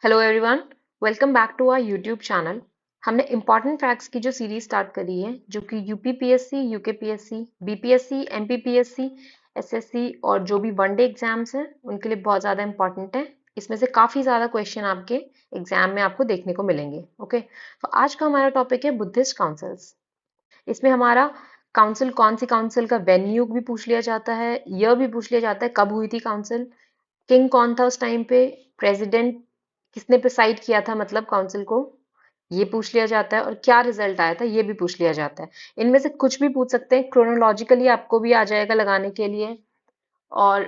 Hello everyone, welcome back to our YouTube channel. हमने important facts की जो series start करी है, जो कि UPPSC, UKPSC, BPSC, MPPSC, SSC और जो भी वनडे एग्जाम्स हैं उनके लिए बहुत ज़्यादा इंपॉर्टेंट है। इसमें से काफ़ी ज़्यादा क्वेश्चन आपके एग्जाम में आपको देखने को मिलेंगे। ओके, तो आज का हमारा टॉपिक है बुद्धिस्ट काउंसिल्स। इसमें हमारा काउंसिल, कौन सी काउंसिल का वेन्यू भी पूछ लिया जाता है, ईयर भी पूछ लिया जाता है, कब हुई थी काउंसिल, किंग कौन था उस टाइम पे, प्रेसिडेंट किसने प्रिसाइड किया था मतलब काउंसिल को, ये पूछ लिया जाता है, और क्या रिजल्ट आया था ये भी पूछ लिया जाता है। इनमें से कुछ भी पूछ सकते हैं, क्रोनोलॉजिकली आपको भी आ जाएगा लगाने के लिए, और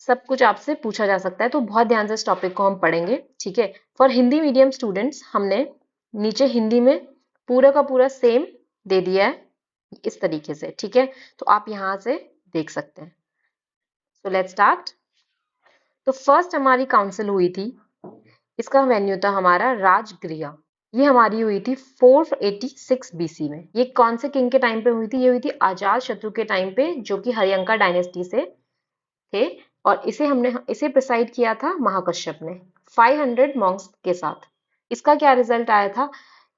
सब कुछ आपसे पूछा जा सकता है। तो बहुत ध्यान से इस टॉपिक को हम पढ़ेंगे, ठीक है। फॉर हिंदी मीडियम स्टूडेंट्स हमने नीचे हिंदी में पूरा का पूरा सेम दे दिया है इस तरीके से, ठीक है। तो आप यहाँ से देख सकते हैं। So let's start. तो फर्स्ट हमारी काउंसिल हुई थी, इसका वेन्यू था हमारा राजगृह। ये हमारी हुई थी 486 बीसी में। ये कौन से किंग के टाइम पे हुई थी? ये हुई थी अजात शत्रु के टाइम पे, जो कि हरियंका डायनेस्टी से थे। और इसे प्रिसाइड किया था महाकश्यप ने 500 मॉन्क्स के साथ। इसका क्या रिजल्ट आया था?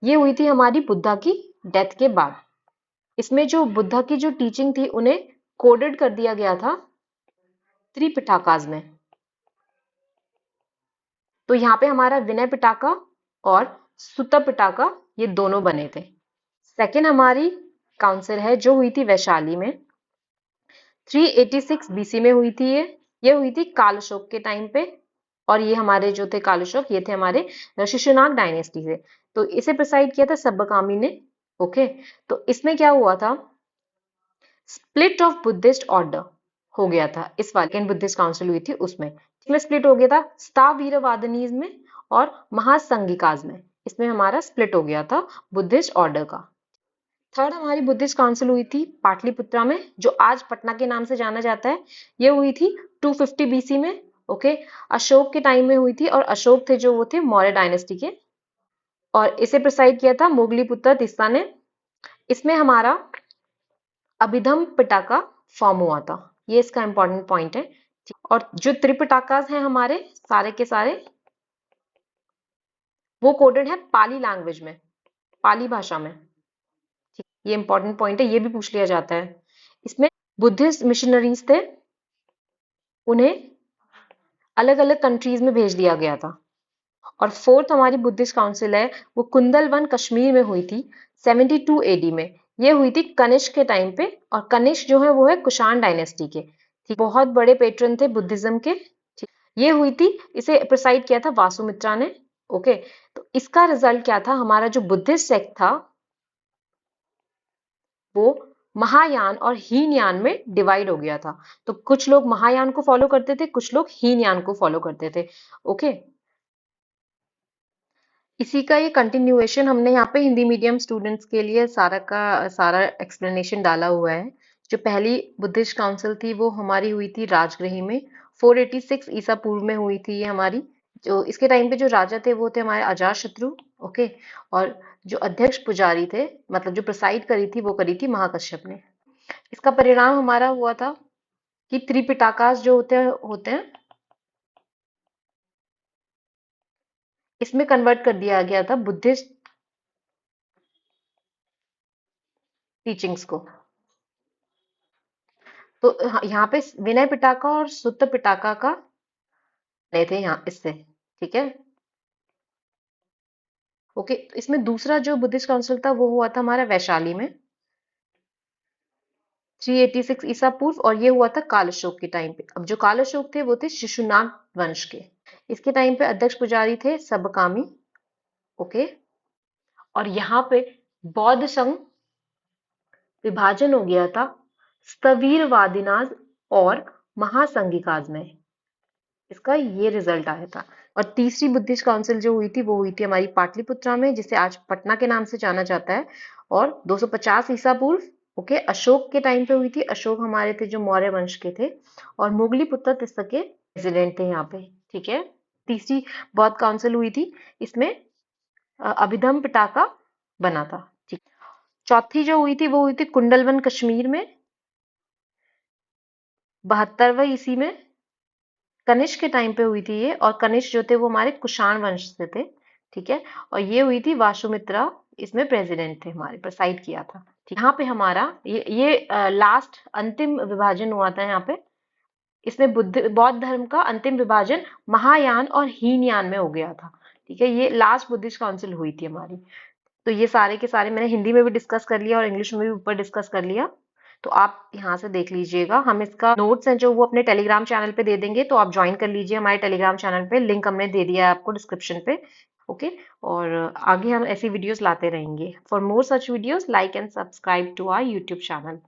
ये हुई थी हमारी बुद्धा की डेथ के बाद। इसमें जो बुद्धा की जो टीचिंग थी उन्हें कोडेड कर दिया गया था त्रिपिटकास में। तो यहाँ पे हमारा विनय पिटाका और सुत्ता पिटाका ये दोनों बने थे। सेकेंड हमारी काउंसिल है जो हुई थी वैशाली में, 386 बीसी में हुई थी। ये हुई थी काल अशोक के टाइम पे। और ये हमारे जो थे काल अशोक, ये थे हमारे शिशुनाग डायनेस्टी से। तो इसे प्रिसाइड किया था सब्बकामी ने। ओके, तो इसमें क्या हुआ था? स्प्लिट ऑफ बुद्धिस्ट ऑर्डर हो गया था। इस वाले बुद्धिस्ट काउंसिल हुई थी उसमें स्प्लिट हो गया था स्थावीरवादनीज में और महासंगिकाज में। इसमें हमारा स्प्लिट हो गया था बुद्धिस्ट ऑर्डर का। थर्ड हमारी बुद्धिस्ट काउंसिल हुई थी पाटलिपुत्रा में, जो आज पटना के नाम से जाना जाता है। ये हुई थी 250 बीसी में। ओके, अशोक के टाइम में हुई थी, और अशोक थे जो वो थे मौर्य डायनेस्टी के। और इसे प्रिसाइड किया था मोगलीपुत्र तिस्सा ने। इसमें हमारा अभिधम पिटाका फॉर्म हुआ था। ये इसका इंपॉर्टेंट पॉइंट है। और जो त्रिपिटाकास हैं हमारे सारे के सारे, वो कोडेड है पाली लैंग्वेज में, पाली भाषा में। ठीक, ये इंपॉर्टेंट पॉइंट है, ये भी पूछ लिया जाता है। इसमें बुद्धिस्ट मिशनरीज थे, उन्हें अलग अलग कंट्रीज में भेज दिया गया था। और फोर्थ हमारी बुद्धिस्ट काउंसिल है, वो कुंदलवन कश्मीर में हुई थी 72 एडी में। ये हुई थी कनिष्क के टाइम पे, और कनिष्क जो है वो है कुषाण डायनेस्टी के। ठीक, बहुत बड़े पेट्रन थे बुद्धिज्म के। ठीक, ये हुई थी, इसे प्रिसाइड किया था वासुमित्रा ने। ओके, तो इसका रिजल्ट क्या था? हमारा जो बुद्धिस्ट सेक्ट था वो महायान और हीनयान में डिवाइड हो गया था। तो कुछ लोग महायान को फॉलो करते थे, कुछ लोग हीनयान को फॉलो करते थे। ओके, इसी का ये कंटिन्यूएशन हमने यहाँ पे हिंदी मीडियम स्टूडेंट्स के लिए सारा का सारा एक्सप्लेनेशन डाला हुआ है। जो पहली बुद्धिस्ट काउंसिल थी वो हमारी हुई थी राजगृह में, 486 ईसा पूर्व में हुई थी ये हमारी। जो इसके टाइम पे जो राजा थे वो थे हमारे अजात शत्रु। ओके, और जो अध्यक्ष पुजारी थे, मतलब जो प्रिसाइड करी थी, वो करी थी महाकश्यप ने। इसका परिणाम हमारा हुआ था कि त्रिपिटाकास जो होते हैं, इसमें कन्वर्ट कर दिया गया था बुद्धिस्ट टीचिंग्स को। तो यहाँ पे विनय पिटाका और सुत्त पिटाका का ले थे यहाँ इससे, ठीक है। ओके, इसमें दूसरा जो बुद्धिस्ट काउंसिल था वो हुआ था हमारा वैशाली में, 386 ईसा पूर्व, और ये हुआ था काल अशोक के टाइम पे। अब जो काल अशोक थे वो थे शिशुनाग वंश के। इसके टाइम पे अध्यक्ष पुजारी थे सबकामी। ओके, और यहाँ पे बौद्ध संघ विभाजन हो गया था स्थवीरवादिनाज और महासंगिकाज में। इसका ये रिजल्ट आया था। और तीसरी बुद्धिस्ट काउंसिल जो हुई थी वो हुई थी हमारी पाटलिपुत्रा में, जिसे आज पटना के नाम से जाना जाता है, और 250 ईसा पूर्व। ओके, अशोक के टाइम पे हुई थी। अशोक हमारे थे जो मौर्य वंश के थे, और मुगली पुत्र तिस्सा के प्रेसिडेंट थे यहाँ पे, ठीक है। तीसरी बौद्ध काउंसिल हुई थी, इसमें अभिधम पिटाका बना था, ठीक। चौथी जो हुई थी वो हुई थी कुंडलवन कश्मीर में 72वें ईस्वी में। कनिष्क के टाइम पे हुई थी ये, और कनिष्क जो थे वो हमारे कुषाण वंश से थे। ठीक है। और ये हुई थी वासुमित्रा, इसमें प्रेसिडेंट थे हमारे, प्रेसाइड किया था। ठीक, यहाँ पे हमारा ये लास्ट अंतिम विभाजन हुआ था यहाँ पे। इसमें बौद्ध धर्म का अंतिम विभाजन महायान और हीनयान में हो गया था। ठीक है, ये लास्ट बुद्धिस्ट काउंसिल हुई थी हमारी। तो ये सारे के सारे मैंने हिंदी में भी डिस्कस कर लिया और इंग्लिश में भी ऊपर डिस्कस कर लिया। तो आप यहाँ से देख लीजिएगा, हम इसका नोट्स हैं जो वो अपने टेलीग्राम चैनल पे दे देंगे, तो आप ज्वाइन कर लीजिए हमारे टेलीग्राम चैनल पे, लिंक हमने दे दिया है आपको डिस्क्रिप्शन पे। ओके। और आगे हम ऐसी वीडियोस लाते रहेंगे। For more such videos, like and subscribe to our YouTube channel.